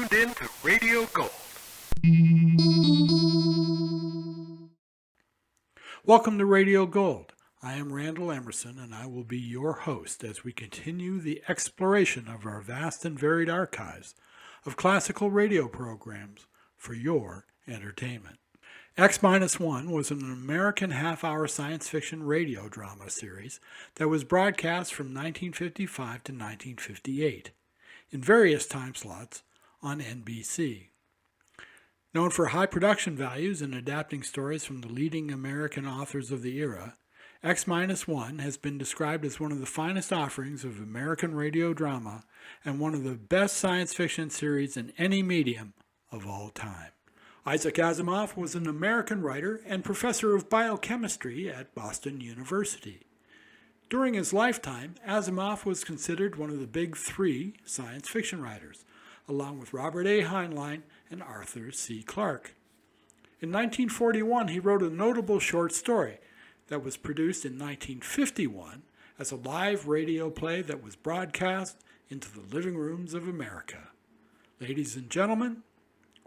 tuned in to Radio Gold. Welcome to Radio Gold. I am Randall Emerson, and I will be your host as we continue the exploration of our vast and varied archives of classical radio programs for your entertainment. X-1 was an American half-hour science fiction radio drama series that was broadcast from 1955 to 1958 in various time slots on NBC. Known for high production values and adapting stories from the leading American authors of the era, X-1 has been described as one of the finest offerings of American radio drama and one of the best science fiction series in any medium of all time. Isaac Asimov was an American writer and professor of biochemistry at Boston University. During his lifetime, Asimov was considered one of the big three science fiction writers, along with Robert A. Heinlein and Arthur C. Clarke. In 1941, he wrote a notable short story that was produced in 1951 as a live radio play that was broadcast into the living rooms of America. Ladies and gentlemen,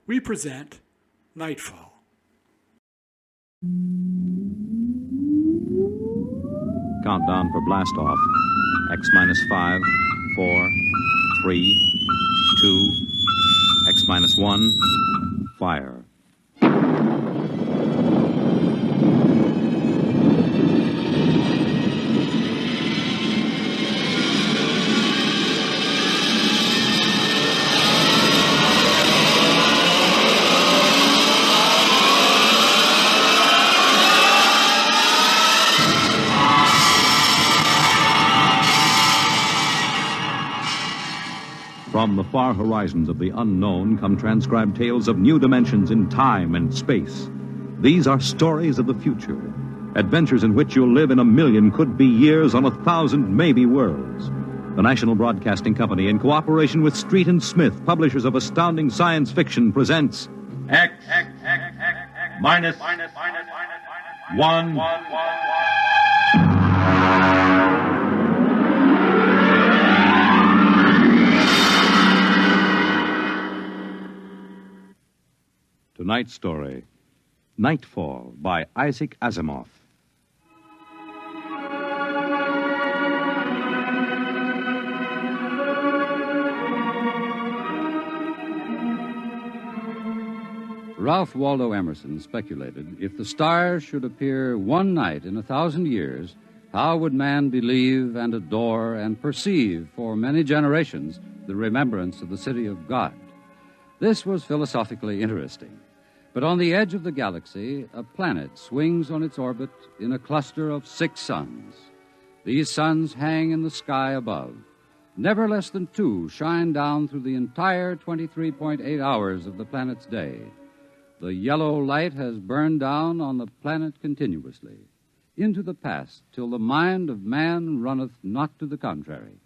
we present Nightfall. Countdown for blast off. X-5, 4, 3, 2, X-1, fire. From the far horizons of the unknown come transcribed tales of new dimensions in time and space. These are stories of the future, adventures in which you'll live in a million could-be years on 1,000 maybe worlds. The National Broadcasting Company, in cooperation with Street and Smith, publishers of astounding science fiction, presents X-1. Tonight's story, Nightfall, by Isaac Asimov. Ralph Waldo Emerson speculated, if the stars should appear one night in 1,000 years, how would man believe and adore and perceive for many generations the remembrance of the city of God? This was philosophically interesting. But on the edge of the galaxy, a planet swings on its orbit in a cluster of 6 suns. These suns hang in the sky above. Never less than 2 shine down through the entire 23.8 hours of the planet's day. The yellow light has burned down on the planet continuously, into the past, till the mind of man runneth not to the contrary.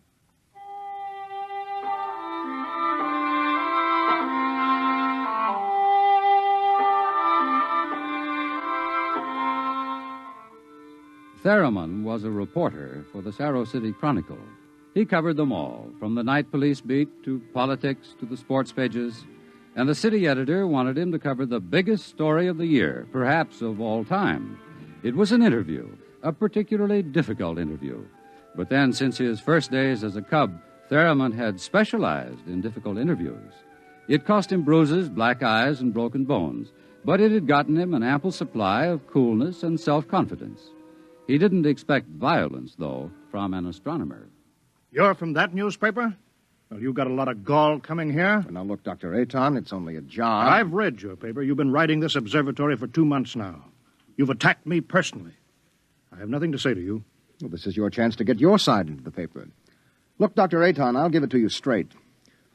Theremin was a reporter for the Saro City Chronicle. He covered them all, from the night police beat to politics to the sports pages, and the city editor wanted him to cover the biggest story of the year, perhaps of all time. It was an interview, a particularly difficult interview. But then, since his first days as a cub, Theremin had specialized in difficult interviews. It cost him bruises, black eyes, and broken bones, but it had gotten him an ample supply of coolness and self-confidence. He didn't expect violence, though, from an astronomer. You're from that newspaper? Well, you got a lot of gall coming here. Well, now, look, Dr. Aton, it's only a job. I've read your paper. You've been writing this observatory for 2 months now. You've attacked me personally. I have nothing to say to you. Well, this is your chance to get your side into the paper. Look, Dr. Aton, I'll give it to you straight.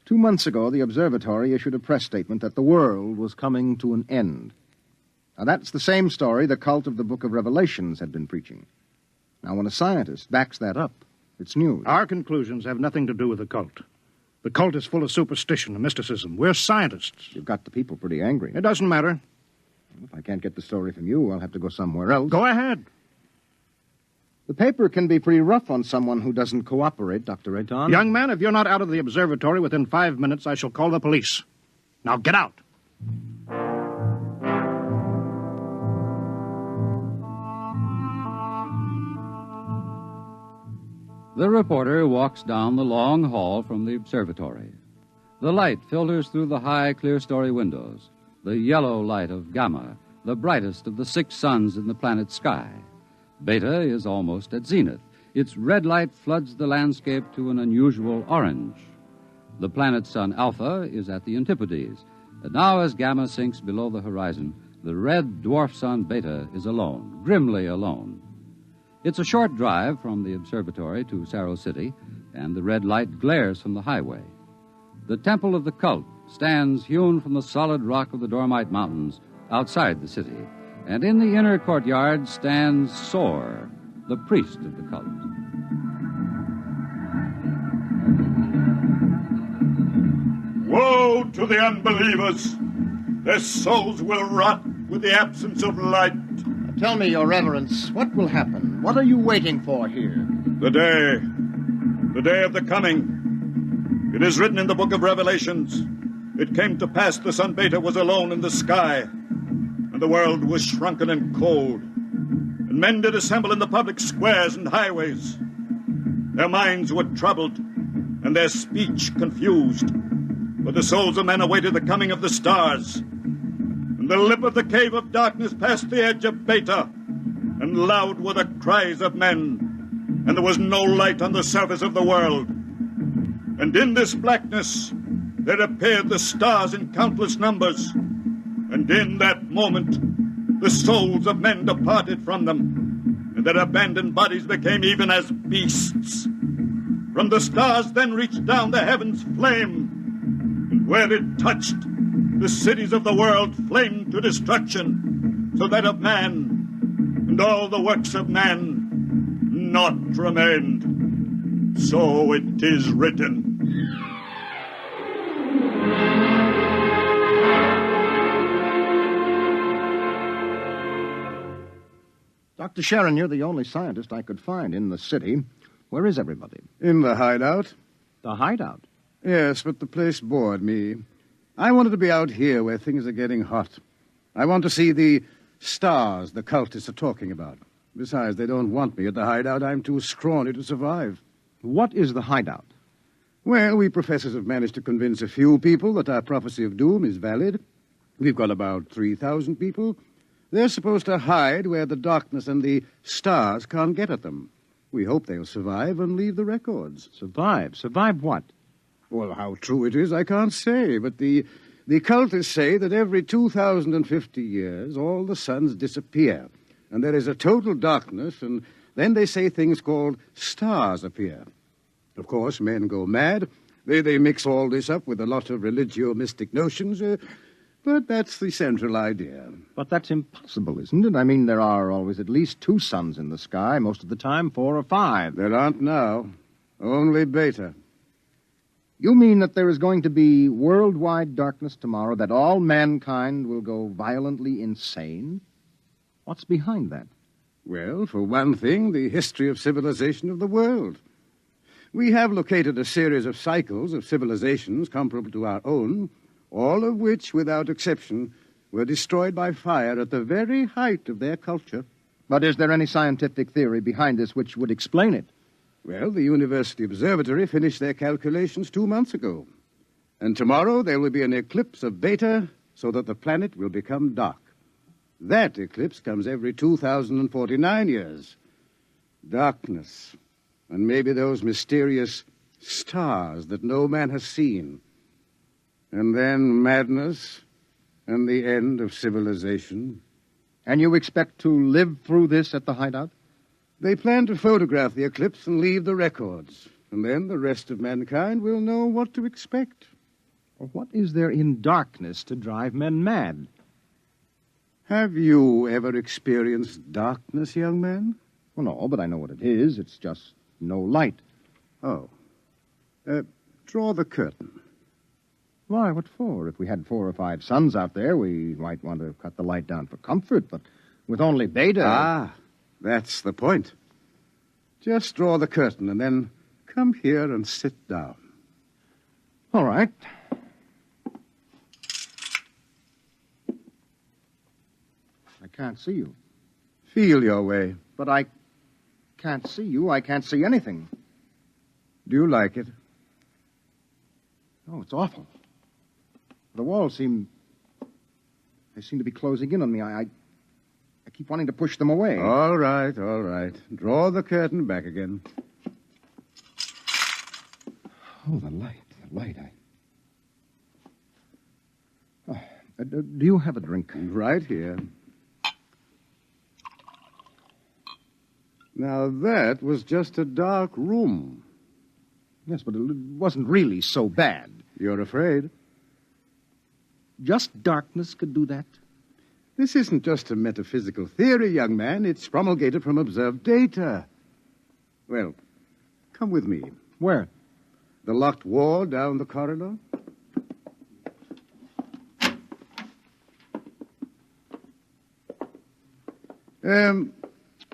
2 months ago, the observatory issued a press statement that the world was coming to an end. Now, that's the same story the cult of the Book of Revelations had been preaching. Now, when a scientist backs that up, it's news. Our conclusions have nothing to do with the cult. The cult is full of superstition and mysticism. We're scientists. You've got the people pretty angry. It doesn't matter. If I can't get the story from you, I'll have to go somewhere else. Go ahead. The paper can be pretty rough on someone who doesn't cooperate, Dr. Aton. Young man, if you're not out of the observatory within 5 minutes, I shall call the police. Now get out. The reporter walks down the long hall from the observatory. The light filters through the high, clear-story windows, the yellow light of Gamma, the brightest of the 6 suns in the planet's sky. Beta is almost at zenith. Its red light floods the landscape to an unusual orange. The planet's sun Alpha is at the antipodes, and now as Gamma sinks below the horizon, the red dwarf sun Beta is alone, grimly alone. It's a short drive from the observatory to Saro City, and the red light glares from the highway. The Temple of the Cult stands hewn from the solid rock of the Dormite Mountains outside the city, and in the inner courtyard stands Sor, the priest of the cult. Woe to the unbelievers! Their souls will rot with the absence of light. Tell me, Your Reverence, what will happen? What are you waiting for here? The day of the coming. It is written in the book of Revelations. It came to pass the sun Beta was alone in the sky, and the world was shrunken and cold, and men did assemble in the public squares and highways. Their minds were troubled, and their speech confused, for the souls of men awaited the coming of the stars. And the lip of the cave of darkness passed the edge of Beta, and loud were the cries of men, and there was no light on the surface of the world. And in this blackness there appeared the stars in countless numbers, and in that moment the souls of men departed from them, and their abandoned bodies became even as beasts. From the stars then reached down the heavens flame, and where it touched, the cities of the world flamed to destruction, so that of man and all the works of man naught remained. So it is written. Dr. Sharon, you're the only scientist I could find in the city. Where is everybody? In the hideout. The hideout? Yes, but the place bored me. I wanted to be out here where things are getting hot. I want to see the stars the cultists are talking about. Besides, they don't want me at the hideout. I'm too scrawny to survive. What is the hideout? Well, we professors have managed to convince a few people that our prophecy of doom is valid. We've got about 3,000 people. They're supposed to hide where the darkness and the stars can't get at them. We hope they'll survive and leave the records. Survive? Survive what? Well, how true it is, I can't say, but the cultists say that every 2,050 years all the suns disappear, and there is a total darkness, and then they say things called stars appear. Of course, men go mad. They mix all this up with a lot of religio-mystic notions, but that's the central idea. But that's impossible, isn't it? I mean, there are always at least 2 suns in the sky, most of the time 4 or 5. There aren't now. Only Beta. You mean that there is going to be worldwide darkness tomorrow, that all mankind will go violently insane? What's behind that? Well, for one thing, the history of civilization of the world. We have located a series of cycles of civilizations comparable to our own, all of which, without exception, were destroyed by fire at the very height of their culture. But is there any scientific theory behind this which would explain it? Well, the University Observatory finished their calculations 2 months ago. And tomorrow there will be an eclipse of Beta so that the planet will become dark. That eclipse comes every 2,049 years. Darkness. And maybe those mysterious stars that no man has seen. And then madness and the end of civilization. And you expect to live through this at the hideout? They plan to photograph the eclipse and leave the records. And then the rest of mankind will know what to expect. What is there in darkness to drive men mad? Have you ever experienced darkness, young man? Well, no, but I know what it is. It's just no light. Oh. Draw the curtain. Why, what for? If we had 4 or 5 suns out there, we might want to cut the light down for comfort, but with only Beta... Ah, that's the point. Just draw the curtain and then come here and sit down. All right. can't see you. Feel your way. But I can't see you. I can't see anything. Do you like it? Oh, it's awful. The walls seem to be closing in on me. I keep wanting to push them away. All right, all right. Draw the curtain back again. Oh, the light. Do you have a drink? Right here. Now, that was just a dark room. Yes, but it wasn't really so bad. You're afraid? Just darkness could do that? This isn't just a metaphysical theory, young man. It's promulgated from observed data. Well, come with me. Where? The locked wall down the corridor.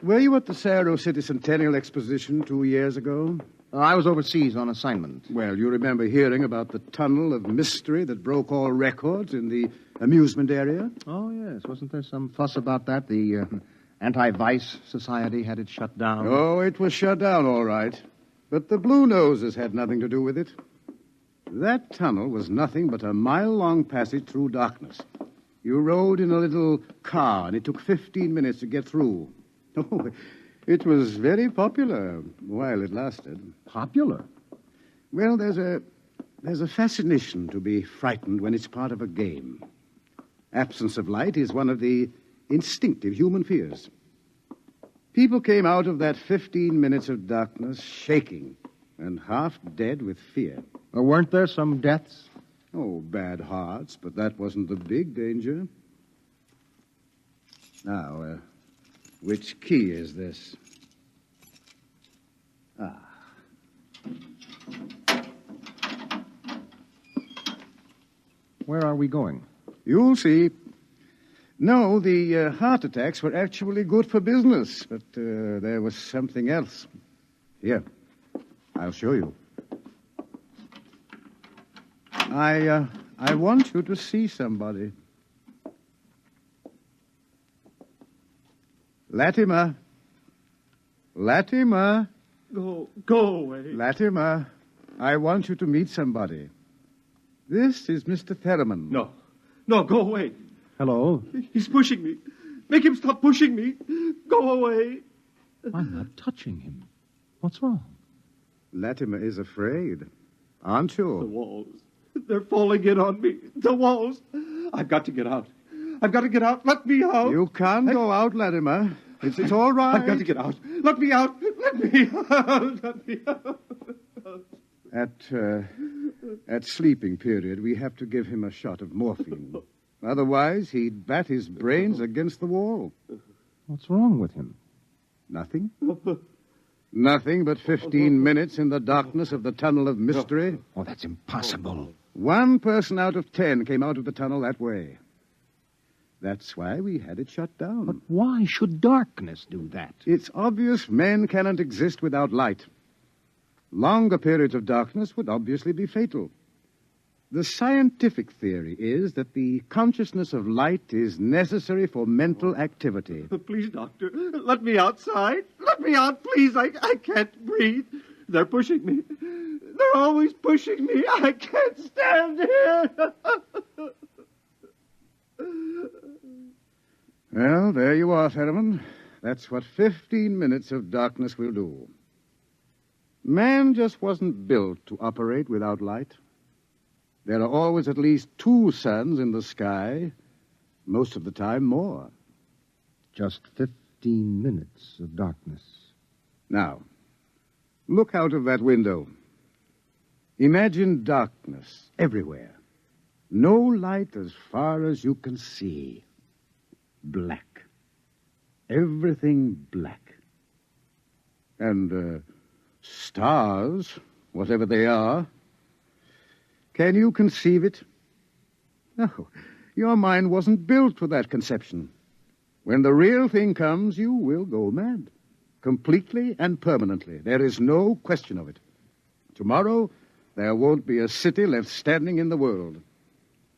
Were you at the Cerro City Centennial Exposition 2 years ago? I was overseas on assignment. Well, you remember hearing about the tunnel of mystery that broke all records in the amusement area? Oh, yes. Wasn't there some fuss about that? The Anti-Vice Society had it shut down. Oh, it was shut down, all right. But the Blue Noses had nothing to do with it. That tunnel was nothing but a mile-long passage through darkness. You rode in a little car, and it took 15 minutes to get through. Oh, it was very popular while it lasted. Popular? Well, there's a fascination to be frightened when it's part of a game. Absence of light is one of the instinctive human fears. People came out of that 15 minutes of darkness shaking and half dead with fear. Weren't there some deaths? Oh, bad hearts, but that wasn't the big danger. Now, which key is this? Where are we going? You'll see. No, the heart attacks were actually good for business, but there was something else. Here, I'll show you. I want you to see somebody. Latimer. Latimer. Go away. Latimer, I want you to meet somebody. This is Mr. Theremin. No, go away. Hello? He's pushing me. Make him stop pushing me. Go away. I'm not touching him. What's wrong? Latimer is afraid. Aren't The you? walls. They're falling in on me. The walls. I've got to get out. I've got to get out. Let me out. You can't go out, Latimer. It's all right. I've got to get out. Let me out. Let me out. Let me out. At sleeping period, we have to give him a shot of morphine. Otherwise, he'd bat his brains against the wall. What's wrong with him? Nothing. Nothing but 15 minutes in the darkness of the tunnel of mystery. Oh, that's impossible. 1 person out of 10 came out of the tunnel that way. That's why we had it shut down. But why should darkness do that? It's obvious men cannot exist without light. Longer periods of darkness would obviously be fatal. The scientific theory is that the consciousness of light is necessary for mental activity. Please, doctor, let me outside. Let me out, please. I can't breathe. They're pushing me. They're always pushing me. I can't stand here. Well, there you are, Theremin. That's what 15 minutes of darkness will do. Man just wasn't built to operate without light. There are always at least 2 suns in the sky, most of the time more. Just 15 minutes of darkness. Now, look out of that window. Imagine darkness everywhere. No light as far as you can see. Black. Everything black. And, stars, whatever they are. Can you conceive it? No, your mind wasn't built for that conception. When the real thing comes, you will go mad. Completely and permanently. There is no question of it. Tomorrow, there won't be a city left standing in the world.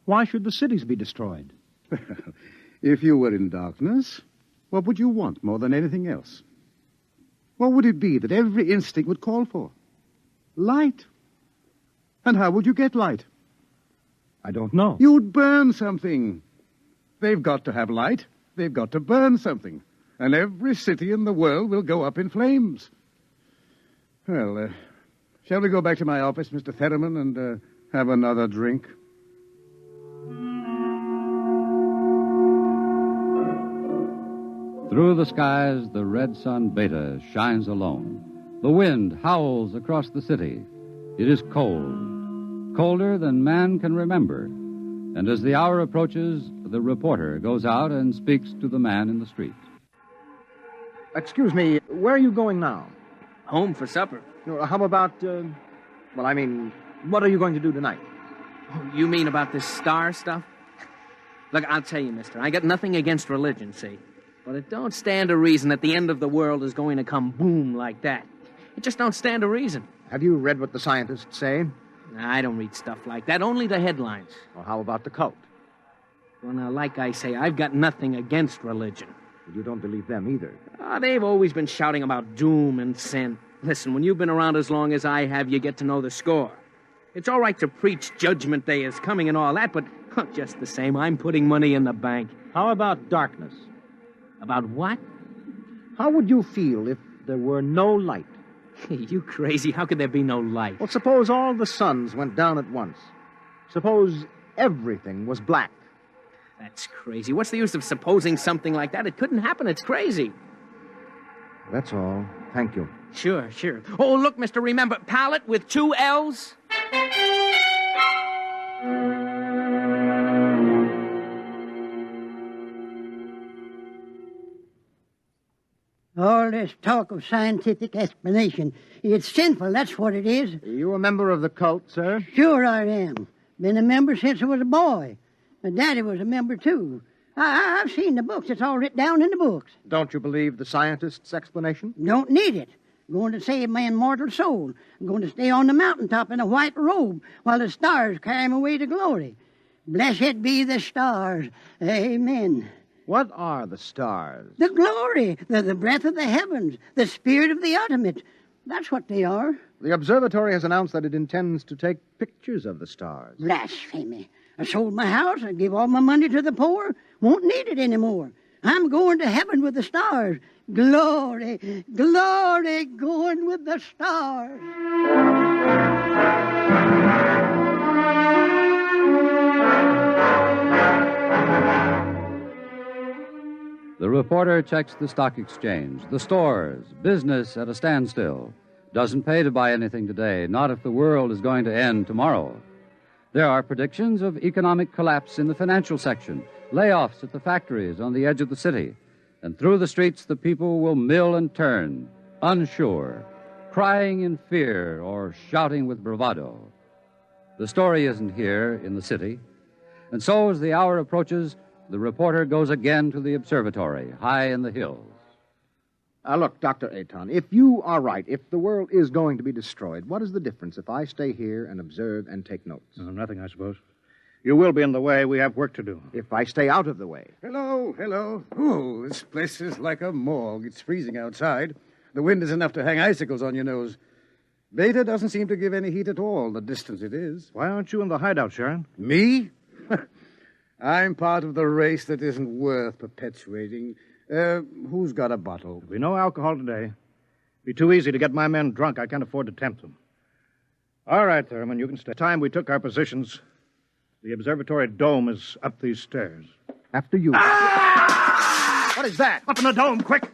Why should the cities be destroyed? If you were in darkness, what would you want more than anything else? What would it be that every instinct would call for? Light. And how would you get light? I don't know. You'd burn something. They've got to have light. They've got to burn something. And every city in the world will go up in flames. Well, shall we go back to my office, Mr. Theremin, and have another drink? Through the skies, the red sun Beta shines alone. The wind howls across the city. It is cold, colder than man can remember. And as the hour approaches, the reporter goes out and speaks to the man in the street. Excuse me, where are you going now? Home for supper. How about, what are you going to do tonight? Oh, you mean about this star stuff? Look, I'll tell you, mister, I got nothing against religion, see? But it don't stand a reason that the end of the world is going to come boom like that. It just don't stand a reason. Have you read what the scientists say? I don't read stuff like that, only the headlines. Well, how about the cult? Well, now, like I say, I've got nothing against religion. But you don't believe them either. They've always been shouting about doom and sin. Listen, when you've been around as long as I have, you get to know the score. It's all right to preach Judgment Day is coming and all that, but just the same, I'm putting money in the bank. How about darkness? About what? How would you feel if there were no light? You crazy. How could there be no light? Well, suppose all the suns went down at once. Suppose everything was black. That's crazy. What's the use of supposing something like that? It couldn't happen. It's crazy. That's all. Thank you. Sure. Oh, look, mister, remember, palette with 2 L's? All this talk of scientific explanation, it's sinful, that's what it is. Are you a member of the cult, sir? Sure I am. Been a member since I was a boy. My daddy was a member, too. I've seen the books. It's all written down in the books. Don't you believe the scientists' explanation? Don't need it. I'm going to save my immortal soul. I'm going to stay on the mountaintop in a white robe while the stars carry me away to glory. Blessed be the stars. Amen. What are the stars? The glory, the breath of the heavens, the spirit of the ultimate. That's what they are. The observatory has announced that it intends to take pictures of the stars. Blasphemy. I sold my house. I gave all my money to the poor. Won't need it anymore. I'm going to heaven with the stars. Glory, glory, going with the stars. The reporter checks the stock exchange, the stores, business at a standstill. Doesn't pay to buy anything today, not if the world is going to end tomorrow. There are predictions of economic collapse in the financial section, layoffs at the factories on the edge of the city. And through the streets, the people will mill and turn, unsure, crying in fear or shouting with bravado. The story isn't here in the city. And so, as the hour approaches, the reporter goes again to the observatory, high in the hills. Look, Dr. Aton, if you are right, if the world is going to be destroyed, what is the difference if I stay here and observe and take notes? Nothing, I suppose. You will be in the way. We have work to do. If I stay out of the way. Hello. Oh, this place is like a morgue. It's freezing outside. The wind is enough to hang icicles on your nose. Beta doesn't seem to give any heat at all, the distance it is. Why aren't you in the hideout, Sharon? Me? I'm part of the race that isn't worth perpetuating. Who's got a bottle? There'll be no alcohol today. Be too easy to get my men drunk. I can't afford to tempt them. All right, Thurman, you can stay. Time we took our positions, the observatory dome is up these stairs. After you. Ah! What is that? Up in the dome, quick!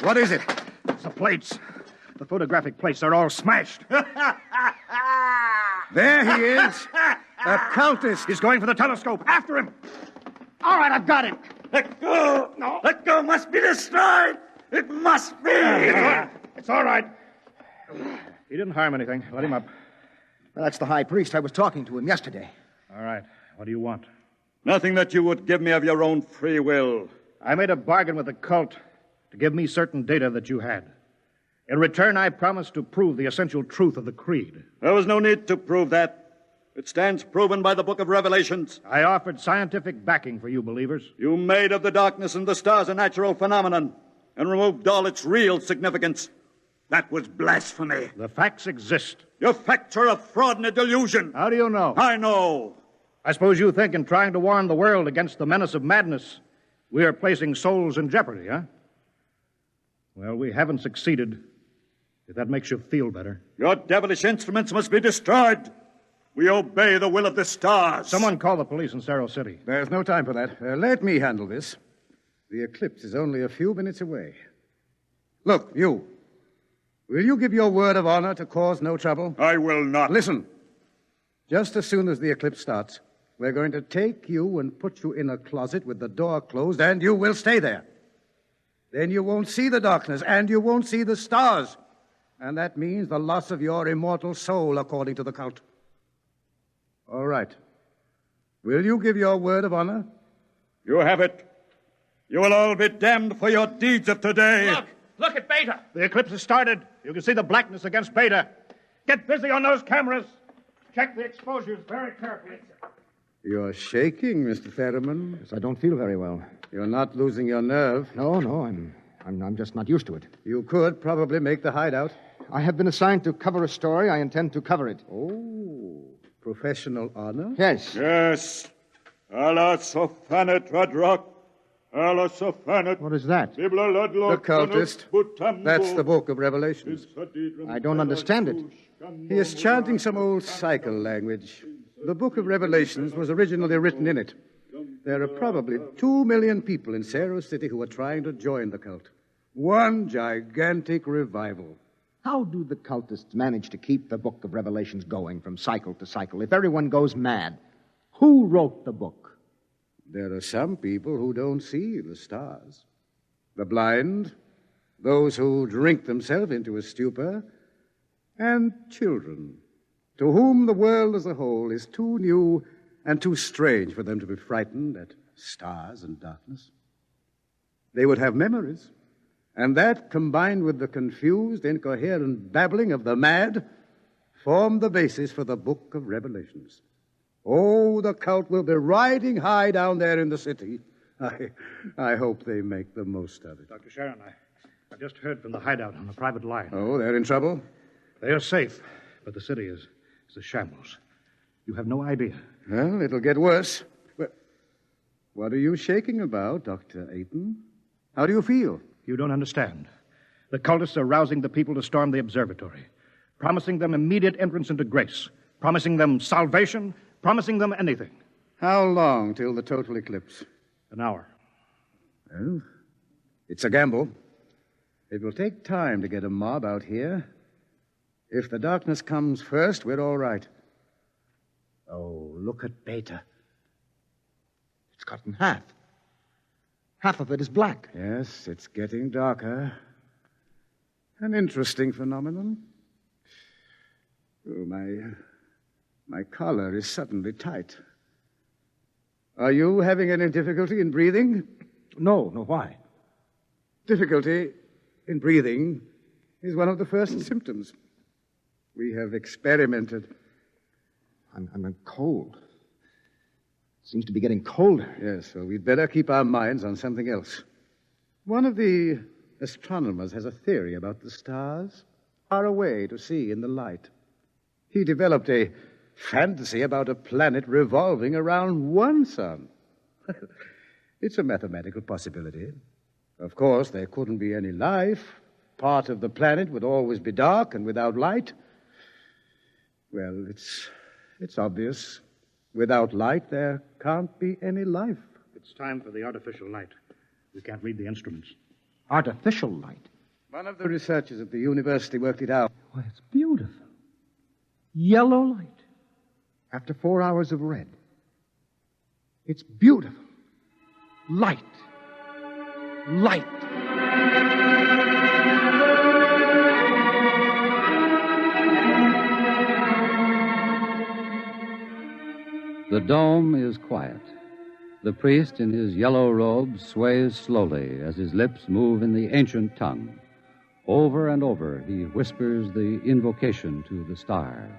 What is it? It's the plates. The photographic plates, they're all smashed. There he is. A cultist. He's going for the telescope. After him. All right, I've got him. Let go. No. Let go. Must be destroyed. It must be. It's all right. He didn't harm anything. Let him up. Well, that's the high priest. I was talking to him yesterday. All right. What do you want? Nothing that you would give me of your own free will. I made a bargain with the cult to give me certain data that you had. In return, I promised to prove the essential truth of the creed. There was no need to prove that. It stands proven by the book of Revelations. I offered scientific backing for you believers. You made of the darkness and the stars a natural phenomenon and removed all its real significance. That was blasphemy. The facts exist. Your facts are a fraud and a delusion. How do you know? I know. I suppose you think in trying to warn the world against the menace of madness, we are placing souls in jeopardy, huh? Well, we haven't succeeded, if that makes you feel better. Your devilish instruments must be destroyed. We obey the will of the stars. Someone call the police in Cerro City. There's no time for that. Let me handle this. The eclipse is only a few minutes away. Look, you. Will you give your word of honor to cause no trouble? I will not. Listen. Just as soon as the eclipse starts, we're going to take you and put you in a closet with the door closed, and you will stay there. Then you won't see the darkness, and you won't see the stars. And that means the loss of your immortal soul, according to the cult. All right. Will you give your word of honor? You have it. You will all be damned for your deeds of today. Look at Beta. The eclipse has started. You can see the blackness against Beta. Get busy on those cameras. Check the exposures very carefully. You're shaking, Mr. Ferriman. Yes, I don't feel very well. You're not losing your nerve. No, I'm just not used to it. You could probably make the hideout. I have been assigned to cover a story. I intend to cover it. Oh, professional honor? Yes. Yes. Allah sofanet radrak. Allah sofanet. What is that? The cultist. That's the book of Revelations. I don't understand it. He is chanting some old cycle language. The book of Revelations was originally written in it. There are probably 2 million people in Cerro City who are trying to join the cult. One gigantic revival. How do the cultists manage to keep the book of Revelations going from cycle to cycle if everyone goes mad? Who wrote the book? There are some people who don't see the stars. The blind, those who drink themselves into a stupor, and children, to whom the world as a whole is too new and too strange for them to be frightened at stars and darkness. They would have memories, and that, combined with the confused, incoherent babbling of the mad, formed the basis for the book of Revelations. Oh, the cult will be riding high down there in the city. I hope they make the most of it. Dr. Sharon, I've just heard from the hideout on the private line. Oh, they're in trouble? They are safe, but the city is a shambles. You have no idea. Well, it'll get worse. What are you shaking about, Dr. Ayton? How do you feel? You don't understand. The cultists are rousing the people to storm the observatory, promising them immediate entrance into grace, promising them salvation, promising them anything. How long till the total eclipse? An hour. Well, it's a gamble. It will take time to get a mob out here. If the darkness comes first, we're all right. Oh, look at Beta. It's cut in half. Half of it is black. Yes, it's getting darker. An interesting phenomenon. Oh, my collar is suddenly tight. Are you having any difficulty in breathing? No, why? Difficulty in breathing is one of the first symptoms. We have experimented. I'm cold. Seems to be getting colder. Yes, well, we'd better keep our minds on something else. One of the astronomers has a theory about the stars, far away to see in the light. He developed a fantasy about a planet revolving around one sun. It's a mathematical possibility. Of course, there couldn't be any life. Part of the planet would always be dark and without light. Well, it's obvious. Without light, there can't be any life. It's time for the artificial light. We can't read the instruments. Artificial light? One of the researchers at the university worked it out. Why, it's beautiful. Yellow light. After 4 hours of red. It's beautiful. Light. Light. The dome is quiet. The priest in his yellow robe sways slowly as his lips move in the ancient tongue. Over and over, he whispers the invocation to the stars.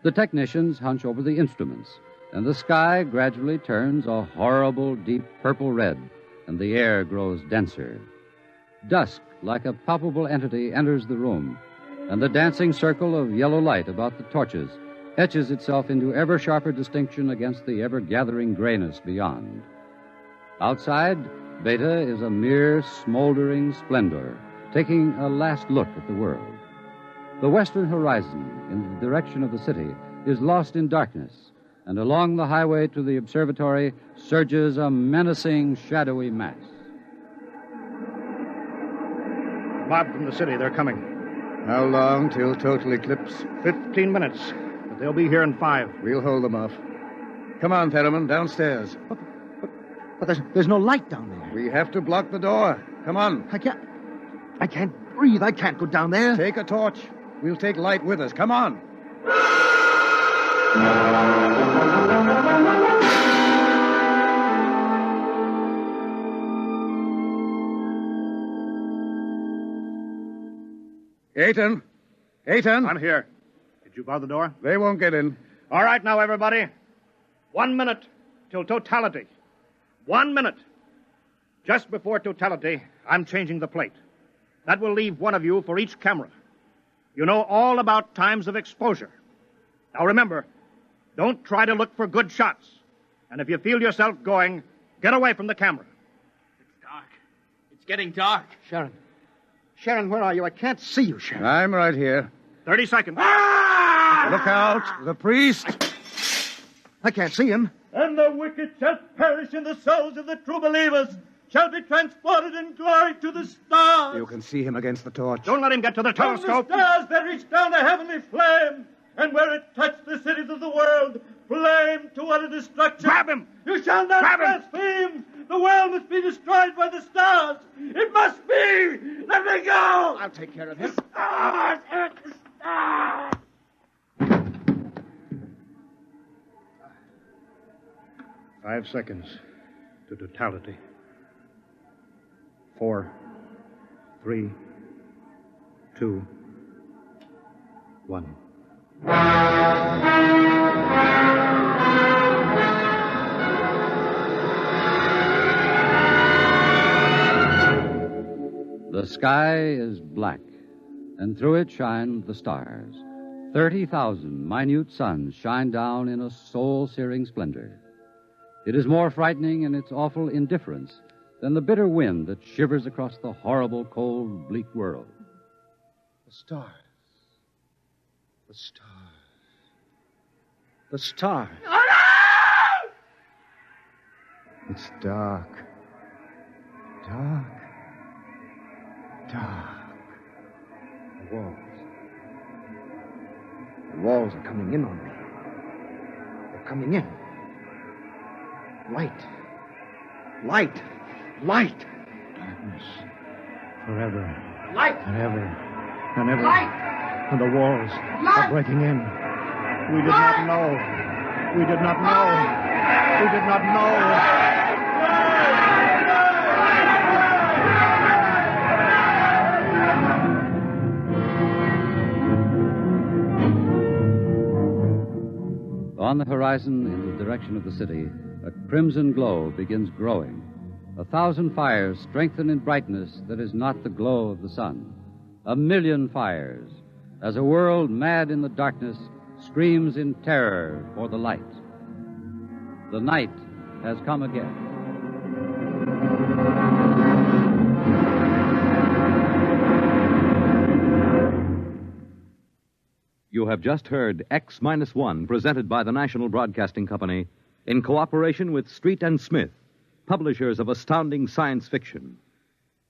The technicians hunch over the instruments, and the sky gradually turns a horrible deep purple red, and the air grows denser. Dusk, like a palpable entity, enters the room, and the dancing circle of yellow light about the torches etches itself into ever sharper distinction against the ever-gathering grayness beyond. Outside, Beta is a mere smoldering splendor, taking a last look at the world. The western horizon, in the direction of the city, is lost in darkness, and along the highway to the observatory surges a menacing, shadowy mass. Mob from the city, they're coming. How long till total eclipse? 15 minutes. But they'll be here in 5. We'll hold them off. Come on, Fetterman, downstairs. But there's no light down there. We have to block the door. Come on. I can't breathe. I can't go down there. Take a torch. We'll take light with us. Come on. Aiton. I'm here. Did you bar the door? They won't get in. All right, now, everybody. 1 minute till totality. 1 minute. Just before totality, I'm changing the plate. That will leave one of you for each camera. You know all about times of exposure. Now remember, don't try to look for good shots. And if you feel yourself going, get away from the camera. It's dark. It's getting dark. Sharon, where are you? I can't see you, Sharon. I'm right here. 30 seconds. Look out. The priest. I can't see him. And the wicked shall perish, and the souls of the true believers shall be transported in glory to the stars. You can see him against the torch. Don't let him get to the From the telescope. stars there reached down a heavenly flame, and where it touched the cities of the world, flame to utter destruction. Grab him! You shall not Grab him! blaspheme! The world must be destroyed by the stars! It must be! Let me go! I'll take care of him. Stars! The stars! 5 seconds to totality. 4, 3, 2, 1. The sky is black, and through it shine the stars. 30,000 minute suns shine down in a soul-searing splendor. It is more frightening in its awful indifference than the bitter wind that shivers across the horrible, cold, bleak world. The stars. The stars. The stars. It's dark. Dark. Dark. The walls. The walls are coming in on me. They're coming in. Light. Light. Light. Darkness. Forever. Light. Forever. And ever. Light. And the walls Light. are breaking in. We did not know. We did not know. We did not know. On the horizon, in the direction of the city, a crimson glow begins growing. 1,000 fires strengthen in brightness that is not the glow of the sun. 1,000,000 fires, as a world mad in the darkness screams in terror for the light. The night has come again. You have just heard X-1, presented by the National Broadcasting Company in cooperation with Street and Smith, publishers of astounding science fiction.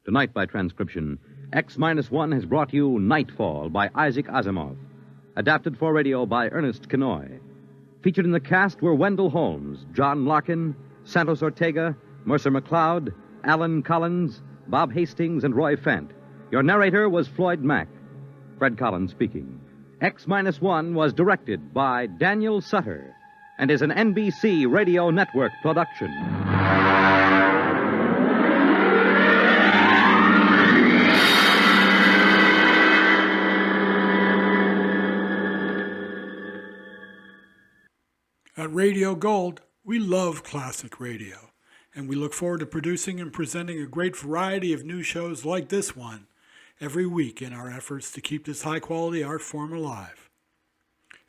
Tonight, by transcription, X-1 has brought you Nightfall by Isaac Asimov, adapted for radio by Ernest Kenoy. Featured in the cast were Wendell Holmes, John Larkin, Santos Ortega, Mercer McLeod, Alan Collins, Bob Hastings, and Roy Fent. Your narrator was Floyd Mack. Fred Collins speaking. X-1 was directed by Daniel Sutter and is an NBC Radio Network production. At Radio Gold, we love classic radio, and we look forward to producing and presenting a great variety of new shows like this one every week in our efforts to keep this high-quality art form alive.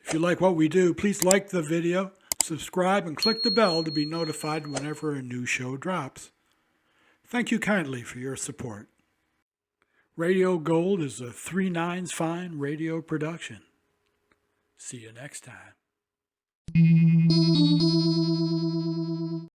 If you like what we do, please like the video, subscribe, and click the bell to be notified whenever a new show drops. Thank you kindly for your support. Radio Gold is a 3 Nines Fine radio production. See you next time.